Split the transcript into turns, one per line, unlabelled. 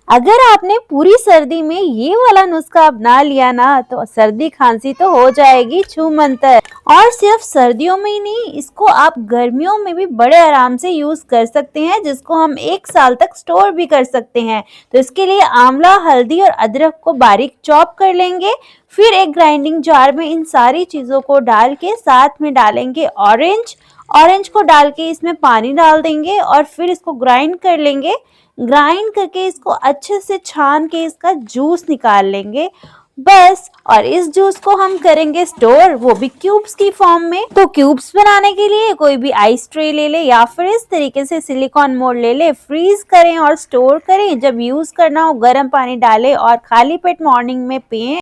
अगर आपने पूरी सर्दी में ये वाला नुस्खा अपना लिया ना तो सर्दी खांसी तो हो जाएगी छूमंतर। और सिर्फ सर्दियों में ही नहीं, इसको आप गर्मियों में भी बड़े आराम से यूज कर सकते हैं, जिसको हम 1 साल तक स्टोर भी कर सकते हैं। तो इसके लिए आंवला, हल्दी और अदरक को बारीक चॉप कर लेंगे। फिर एक ग्राइंडिंग जार में इन सारी चीजों को डाल के साथ में डालेंगे ऑरेंज। ऑरेंज को डाल के इसमें पानी डाल देंगे और फिर इसको ग्राइंड कर लेंगे। ग्राइंड करके इसको अच्छे से छान के इसका जूस निकाल लेंगे बस। और इस जूस को हम करेंगे स्टोर, वो भी क्यूब्स की फॉर्म में। तो क्यूब्स बनाने के लिए कोई भी आइस ट्रे ले ले या फिर इस तरीके से सिलिकॉन मोल्ड ले ले, फ्रीज करें और स्टोर करें। जब यूज करना हो गर्म पानी डालें और खाली पेट मॉर्निंग में पिएं।